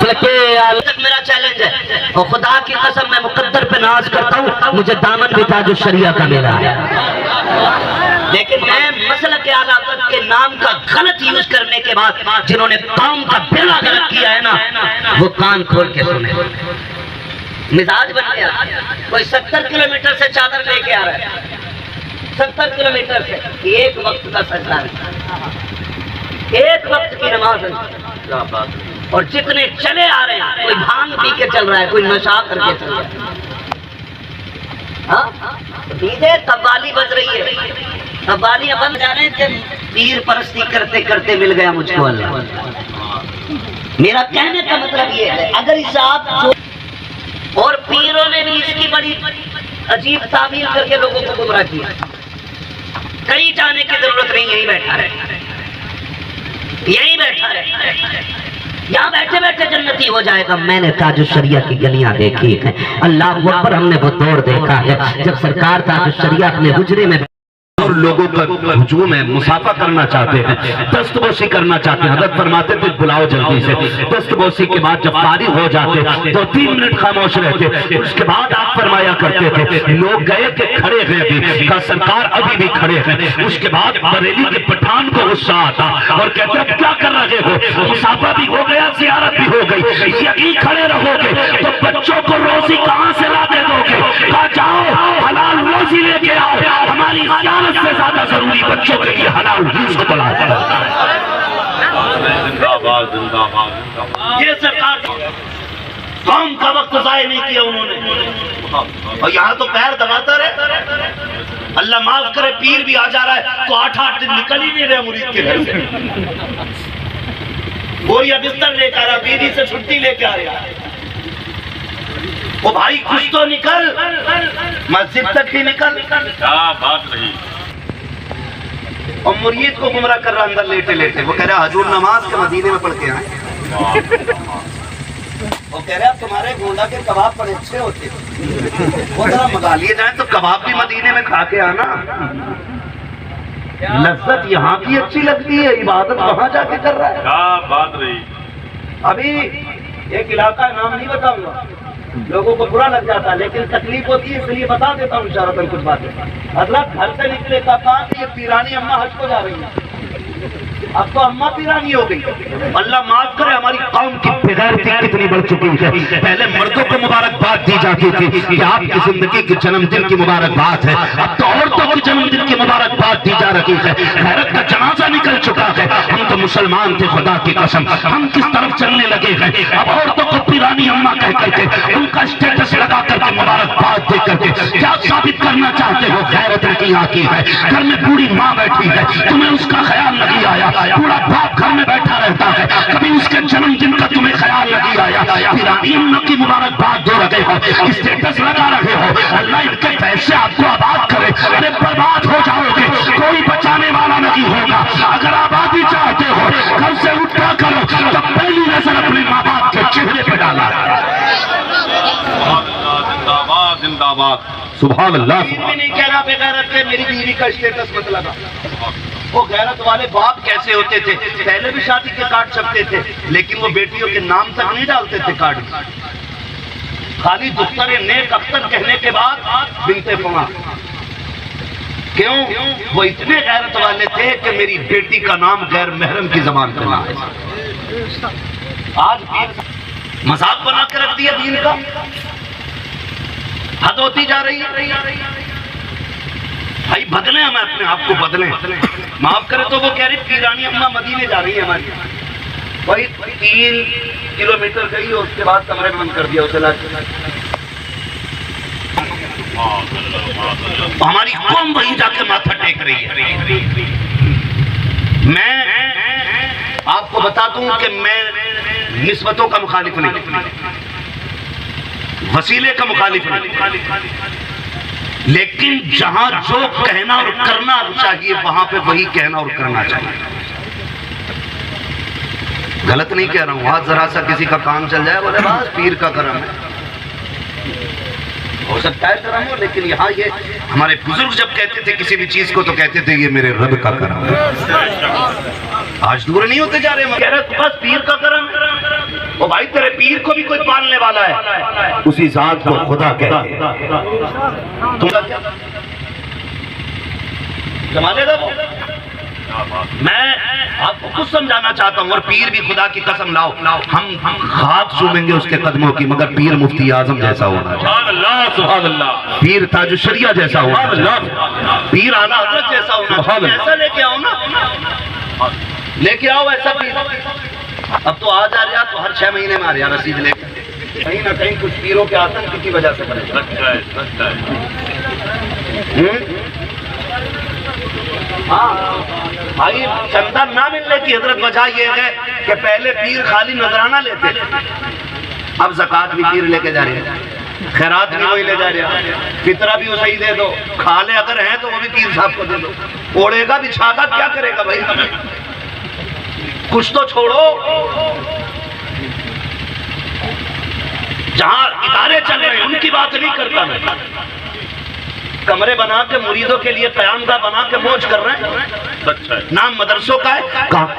میرا چیلنج ہے اور خدا کی قسم میں مقدر پہ ناز کرتا ہوں، مجھے دامن بھی تاج الشریعہ کا ملا ہے، لیکن میں مسلک اعلیٰ حضرت کے نام کا غلط یوز کرنے کے بعد جنہوں نے قوم کا بیڑا غلط کیا ہے نا، وہ کان کھول کے سنے۔ مزاج بن گیا، کوئی 70 کلومیٹر سے چادر لے کے آ رہا ہے، 70 کلومیٹر سے، ایک وقت کا سجدہ ہے، ایک وقت کی نماز ہے، اور جتنے چلے آ رہے ہیں، کوئی بھانگ پی کے چل رہا ہے، کوئی نشہ کر کے چل رہا ہے، دیدے قوالی بج رہی ہے، قوالیاں بند جا رہے ہیں، پیر پرستی کرتے کرتے مل گیا مجھ کو اللہ۔ میرا کہنے کا مطلب یہ ہے، اگر اس آپ اور پیروں نے بھی اس کی بڑی عجیب تعبیر کر کے لوگوں کو گمراہ کیا، کہیں جانے کی ضرورت نہیں، یہی بیٹھا ہے، یہی بیٹھا ہے، یہاں بیٹھے بیٹھے جنتی ہو جائے گا۔ میں نے تاج الشریعہ کی گلیاں دیکھی ہیں، اللہ اکبر، ہم نے وہ دور دیکھا ہے جب سرکار تاج الشریعہ اپنے حجرے میں اور لوگوں کا ہجوم ہے، مسافہ کرنا چاہتے ہیں، دست بوسی کرنا چاہتے ہیں، حضرت فرماتے تھے بلاؤ جلدی سے۔ دست بوسی کے بعد جب فارغ ہو جاتے تو 3 منٹ خاموش رہتے، اس کے بعد آپ فرمایا کرتے تھے لوگ گئے کہ کھڑے ہیں ابھی، کہا سرکار ابھی بھی کھڑے ہیں۔ اس کے بعد بریلی کے پٹھان کو غصہ آتا اور کہتے ہیں کیا کر رہے ہو، مسافہ بھی ہو گیا، زیارت بھی ہو گئی، یہی کھڑے رہو گے تو بچوں کو روزی کہاں سے لا کے دو گے؟ کہا جاؤ حلال روزی لے کے آؤ، ہماری زیارت سے زیادہ ضروری بچوں کے لیے حلال رزق تلاش کرو۔ یہ سرکار قوم کا وقت ضائع نہیں کیا انہوں نے، اور یہاں تو پیر دباتا رہے، اللہ معاف کرے پیر بھی آ جا رہا ہے تو 8 دن نکل ہی نہیں رہے مرید کے گھر سے، بوریا بستر لے کے آ رہا، بیوی سے چھٹی لے کے آ رہا، وہ بھائی کچھ تو نکل، مسجد تک ہی نکل، کیا بات رہی، اور مرید کو گمراہ کر رہا اندر لیٹے لیٹے۔ وہ کہہ رہا حضور نماز کے مدینے میں پڑھ کے آئے، وہ کہہ رہا تمہارے گونڈا کے کباب بڑے اچھے ہوتے، وہ ذرا منگا لیے جائیں تو کباب بھی مدینے میں کھا کے آنا، لذت یہاں کی اچھی لگتی ہے، عبادت وہاں جا کے کر رہا ہے، کیا بات رہی۔ ابھی ایک علاقہ نام نہیں بتاؤں گا، لوگوں کو برا لگ جاتا ہے لیکن تکلیف ہوتی ہے، اس لیے بتا دیتا ہوں اشارتاً کچھ باتیں۔ حضرت گھر سے نکلے کا کہا کہ یہ پیرانی اماں حج کو جا رہی ہے، اب تو اماں پیرانی ہو گئی، اللہ معاف کرے ہماری قوم کی بغیرتی کتنی بڑھ چکی ہے۔ پہلے مردوں کو مبارکباد دی جاتی تھی کہ آپ کی زندگی کے جنم دن کی مبارکباد ہے، اب تو عورتوں کی جنم دن کی مبارکباد دی جا رہی ہے، غیرت کا جنازہ نکل چکا ہے۔ ہم تو مسلمان تھے خدا کی قسم، ہم کس طرف چلنے لگے ہیں، اب عورتوں کو پیرانی اماں کہہ کر کے ان کا اسٹیٹس لگا کر کے مبارکباد دے کر کے کیا ثابت کرنا چاہتے ہو؟ غیرت کی آتی ہے، گھر میں بوڑھی ماں بیٹھی ہے، تمہیں اس کا خیال نہیں آیا، بوڑھا باپ گھر میں بیٹھا رہتا ہے، کبھی اس کے جنم دن کا تمہیں خیال نہیں آیا، پیرانی اماں کی مبارکباد دے رہے ہو، اسٹیٹس لگا رہے ہو، اللہ ان کے پیسے آپ کو آباد کرے، ارے برباد ہو جاؤ گے، کوئی بچانے والا نہیں ہوگا۔ اگر آبادی چاہتے ہو گھر سے اٹھا کرو تو پہلی نظر اپنے ماں باپ کے چہرے پہ ڈالا۔ زندہ باد سبحان اللہ۔ نہیں کہنا بغیرت کے میری بیوی کا اسٹیٹس مت لگا، وہ غیرت والے باپ کیسے ہوتے تھے، پہلے بھی شادی کے کارڈ چھپتے تھے لیکن وہ بیٹیوں کے نام تک نہیں ڈالتے تھے کارڈ، خالی دختر نیک اختر کہنے کے بعد بنت فلاں۔ کیوں؟ وہ اتنے غیرت والے تھے کہ میری بیٹی کا نام غیر محرم کی زبان پہ نہ ہے۔ آج مذاق بنا کے رکھ دیا دین کا، حد ہوتی جا رہی ہے۔ بھائی بدلیں، ہمیں اپنے آپ کو بدلیں، معاف کرے تو وہ کہہ رہی پیرانی اماں مدینے جا رہی ہے ہماری، وہی 3 کلومیٹر گئی اور اس کے بعد کمرے میں بند کر دیا اسے لا کے۔ ہماری قوم وہی جا کے ماتھا ٹیک رہی ہے۔ میں آپ کو بتا دوں کہ میں نسبتوں کا مخالف نہیں، وسیلے کا مخالف نہیں، لیکن جہاں جو کہنا اور کرنا چاہیے وہاں پہ وہی کہنا اور کرنا چاہیے۔ غلط نہیں کہہ رہا ہوں، آج ذرا سا کسی کا کام چل جائے بولے بس پیر کا کرم ہے، ہو سکتا ہے کرم ہو، لیکن یہاں یہ ہمارے بزرگ جب کہتے تھے کسی بھی چیز کو تو کہتے تھے یہ میرے رب کا کرم ہے۔ آج دور نہیں ہوتے جا رہے، کہہ رہے بس پیر کا کرم ہے۔ او بھائی تیرے پیر کو بھی کوئی پالنے والا ہے، اسی ذات کو خدا کہتے ہیں۔ تم جمالے گا وہ؟ میں آپ کو کچھ سمجھانا چاہتا ہوں، اور پیر بھی خدا کی قسم لاؤ، ہم خاک چومیں گے اس کے قدموں کی، مگر پیر مفتی اعظم جیسا ہونا چاہیے، سبحان اللہ، پیر تاج الشریعہ جیسا ہونا چاہیے، پیر اعلیٰ حضرت جیسا ہونا چاہیے۔ ایسا لے کے آؤ نا، لے کے آؤ ایسا پیر۔ اب تو آ جا رہا تو ہر 6 مہینے میں آ رہا رسید لے کے، کہیں نہ کہیں کچھ پیروں کے آتنک کی وجہ سے بنے بھائی۔ چندہ نہ ملنے کی حضرت وجہ یہ ہے کہ پہلے پیر خالی نذرانہ لیتے تھے، اب زکوٰۃ بھی پیر لے کے جا رہے ہیں، خیرات بھی وہی لے جا رہے ہیں، فطرہ بھی اسے ہی دے دو، کھالے اگر ہیں تو وہ بھی پیر صاحب کو دے دو۔ اوڑے گا بچھا گا کیا کرے گا بھائی؟ کچھ تو چھوڑو۔ جہاں ادارے چل رہے ہیں ان کی بات نہیں کرتا میں، کمرے بنا کے مریدوں کے لیے قیام گاہ بنا کے موج کر رہے ہیں، نام مدرسوں کا ہے۔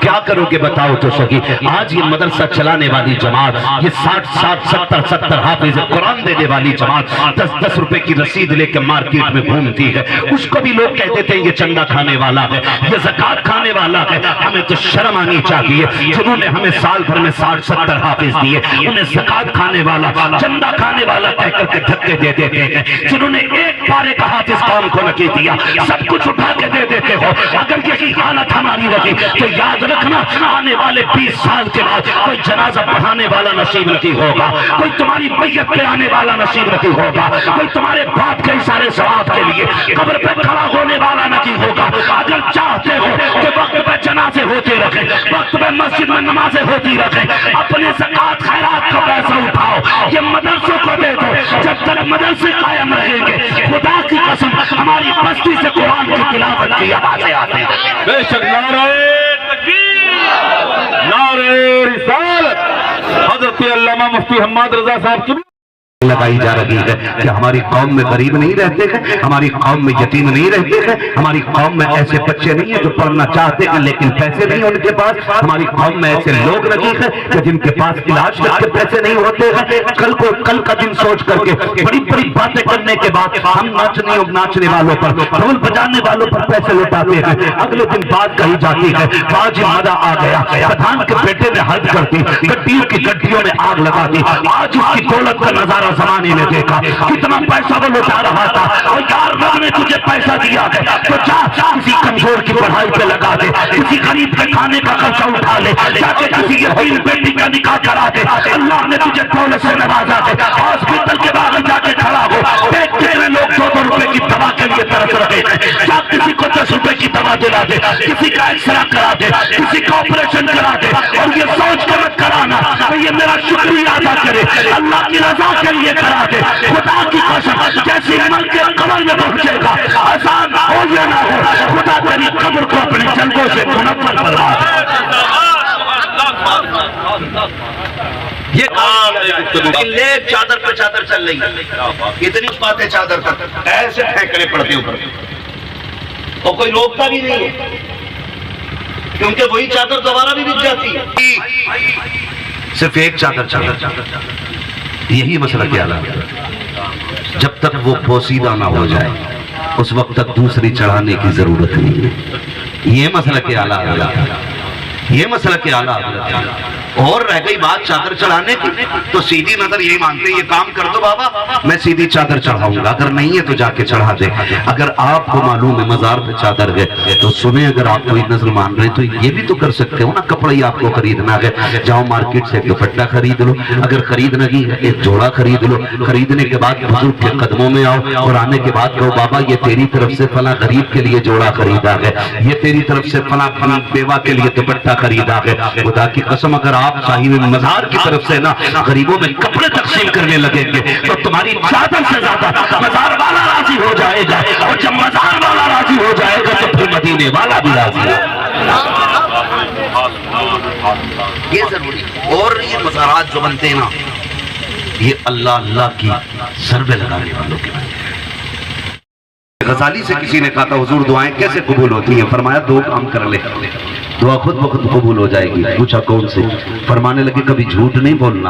کیا کرو گے بتاؤ تو سکی؟ آج یہ مدرسہ چلانے والی جماعت، یہ 60-70 حافظ قرآن دینے والی جماعت 10 روپے کی رسید لے کے مارکیٹ میں گھومتی ہے، اس کو بھی لوگ کہہ دیتے ہیں یہ چندہ کھانے والا ہے، یہ زکوٰۃ کھانے والا ہے۔ ہمیں تو شرم آنی چاہیے، جنہوں نے ہمیں سال بھر میں 60-70 حافظ دیے، انہیں زکوٰۃ کھانے والا، چندہ کھانے والا کہہ کر کے دھکے دے دیتے ہیں۔ جنہوں نے ایک بارے کا حافظ قوم کو نہ دیا، سب کچھ اٹھا کے دے دیتے ہو۔ اگر یہی حالت ہماری رہی تو یاد رکھنا آنے والے 20 سال کے بعد کوئی جنازہ پڑھانے والا نصیب نہیں ہوگا، کوئی تمہاری بیعت پہ آنے والا نصیب نہیں ہوگا، کوئی تمہارے باپ کے اشارے ثواب کے لیے قبر پہ کھڑا ہونے والا نہیں ہوگا۔ اگر چاہتے ہو کہ وقت پہ جنازے ہوتے رکھیں، وقت پہ مسجد میں نمازیں ہوتی رکھیں، اپنے زکوٰۃ خیرات کا پیسہ اٹھاؤ، یہ مدرسوں کو دے دو۔ جب تک مدرسے قائم رہیں گے خدا کی قسم ہماری بستی سے قرآن کی تلاوت کی آوازیں آتی ہیں۔ بے شک نعرہ تکبیر، نعرہ رسالت، حضرت علامہ مفتی حماد رضا صاحب کی لگائی جا رہی ہے کہ ہماری قوم میں غریب نہیں رہتے ہیں، ہماری قوم میں یتیم نہیں رہتے ہیں، ہماری قوم میں ایسے بچے نہیں ہیں جو پڑھنا چاہتے ہیں لیکن پیسے نہیں ان کے پاس، ہماری قوم میں ایسے لوگ نہیں ہیں کہ جن کے پاس علاج کے پیسے نہیں ہوتے ہیں۔ کل کا دن سوچ کر کے بڑی بڑی باتیں کرنے کے بعد ہم ناچنے والوں پر، ڈھول بجانے والوں پر پیسے لوٹاتے ہیں، اگلے دن بات کہی جاتی ہے آج مدہ آ گیا، پٹھان کے بیٹے نے حج کرتی، گڈیوں کی گڈیوں میں آگ لگا دی، آج اس کی دولت کا نظارہ زمانے نے دیکھا، کتنا پیسہ وہ لٹا رہا تھا، اور یار رب نے تجھے پیسہ دیا ہے تو جا کسی کمزور کی پڑھائی پہ لگا دے، کسی غریب کے کھانے کا خرچہ اٹھا لے، جا کے کسی یتیم بیٹی کا نکاح کرا دے، اللہ نے تجھے دولت سے نوازا ہے، ہاسپٹل کے باہر جا کے کھڑا ہو، دیکھ کتنے لوگ 2 روپے کی دوا کے لیے ترس رہے ہیں، جا کسی کو 10 روپے کی دوا دلا دے، کسی کا ایکسرا کرا دے، کسی کا آپریشن کرا دے، اور یہ سوچ کر مت کرانا کہ یہ میرا شکریہ ادا کرے، اللہ کی رضا کے لیے کرا دے۔ خدا کی قسم جیسی عمل کے قبر میں پہنچے گا، آسان ہو یا نہ ہو، خدا تیری قبر کو اپنے جلدوں سے منور فرما دے۔ یہ لے چادر پہ چادر چل رہی ہے، اتنی باتیں چادر پر ایسے پھینکنے پڑتے اوپر، اور کوئی روکتا بھی نہیں ہے کیونکہ وہی چادر دوبارہ بھی بک جاتی ہے۔ صرف ایک چادر یہی مسئلہ کیا ہے، جب تک وہ پوسیدہ نہ ہو جائے اس وقت تک دوسری چڑھانے کی ضرورت نہیں ہے۔ یہ مسئلہ کیا ہے، یہ مسئلہ کیا ہے۔ اور رہ گئی بات چادر چڑھانے کی تو سیدھی نظر یہی مانتے ہیں یہ کام کر دو بابا، میں سیدھی چادر چڑھاؤں گا، اگر نہیں ہے تو جا کے چڑھا دے۔ اگر آپ کو معلوم ہے مزار پہ چادر ہے تو سنیں، اگر آپ کوئی نظر مان رہے تو یہ بھی تو کر سکتے ہو نا، کپڑا ہی آپ کو خریدنا ہے، جاؤ مارکیٹ سے ایک دوپٹہ خرید لو، اگر خرید نہیں ہے ایک جوڑا خرید لو، خریدنے کے بعد بزرگ کے قدموں میں آؤ اور آنے کے بعد کہو بابا یہ تیری طرف سے فلاں غریب کے لیے جوڑا خریدا ہے، یہ تیری طرف سے فلاں بیوہ کے لیے دوپٹہ خریدا ہے۔ خدا کی قسم اگر آپ صاحب مزار کی طرف سے نا غریبوں میں کپڑے تقسیم کرنے لگیں گے تو تمہاری چادر سے زیادہ مزار والا راضی ہو جائے گا، اور جب مزار والا راضی ہو جائے گا تو پھر مدینے والا بھی راضی ہے۔ یہ ضروری، اور یہ مزارات جو بنتے ہیں نا یہ اللہ کی ضربے لگانے والوں کے بنتے ہیں۔ غزالی سے کسی نے کہا تھا حضور دعائیں کیسے قبول ہوتی ہیں؟ فرمایا 2 کام کر لے، دعا خود بخود قبول ہو جائے گی. پوچھا کون سے؟ فرمانے لگے کبھی جھوٹ نہیں بولنا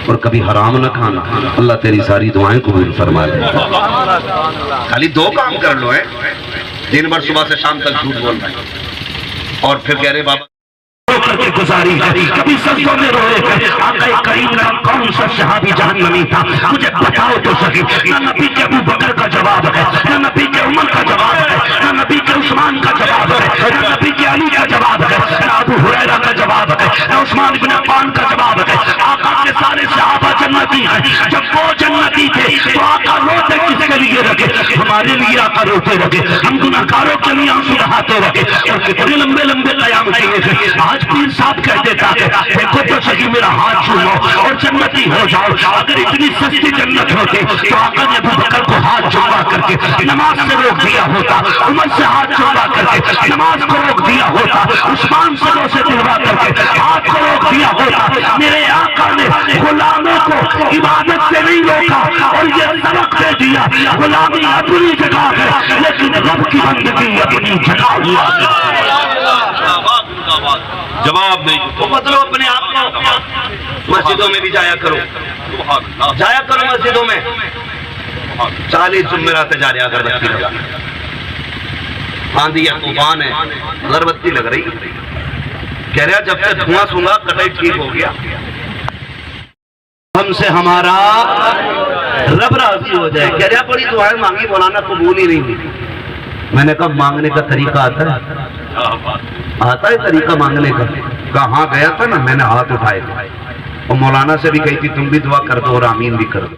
اور کبھی حرام نہ کھانا. اللہ تیری ساری دعائیں قبول فرما لے. خالی 2 کام کر لو ہے، دن بھر صبح سے شام تک جھوٹ بولنا ہے اور پھر کہہ رہے بابا کر کے گزاری ہے. کبھی سجدوں میں روئے ہیں. آقا کریم کا کون سا صحابی جہنمی تھا مجھے بتاؤ تو صحیح. نہ نبی کے ابو بکر کا جواب ہے، نہ نبی کے عمر کا جواب ہے، نہ نبی کے عثمان کا جواب ہے، نہ نبی کے علی کا جواب ہے، نہ ابو ہریرہ کا جواب ہے، نہ عثمان بن عفان کا جواب ہے. آقا کے سارے صحابہ جنتی ہیں. جب وہ جنتی تھے تو آقا روتے کس کے لیے رکھے؟ ہمارے لیے آقا روتے رکھے. ہم گناہگاروں کے لیے آنسو بہاتے رکھے اور کتنے لمبے لمبے قیام کیے تھے. آج پیر صاحب کہہ دیتا ہے دیکھو تو صحیح میرا ہاتھ چھو اور جنتی ہو جاؤ. اگر اتنی سستی جنت ہوتی تو آقا نے ابو بکر کو ہاتھ چھوڑا کر کے نماز سے روک دیا ہوتا، عمر سے ہاتھ چھوڑا کر کے نماز کو روک دیا ہوتا، عثمان سے روزے دلوا کر کے ہاتھ کو روک دیا ہوتا. میرے آقا نے غلاموں کو عبادت سے نہیں روکا اور یہ سبق دے دیا غلامی اپنی جگہ ہے لیکن رب کی بندگی اپنی جگہ ہوا. جواب نہیں. وہ بدلو اپنے آپ کو. مسجدوں میں بھی جایا کرو، جایا کرو مسجدوں میں. 40 جمعرات جاری اگر بتی لگا آندھی ہے طوفان ہے اگربتی لگ رہی کہہ رہا جب سے دھواں سونگا کٹائی ٹھیک ہو گیا. ہم سے ہمارا رب راضی ہو جائے. کہہ رہا بڑی دعائیں مانگی مولانا قبول ہی نہیں ہوئی. میں نے کہا مانگنے کا طریقہ آتا ہے؟ آتا ہے طریقہ مانگنے کا. کہاں گیا تھا نا میں نے ہاتھ اٹھائے تھے اور مولانا سے بھی کہی تھی تم بھی دعا کر دو اور آمین بھی کر دو.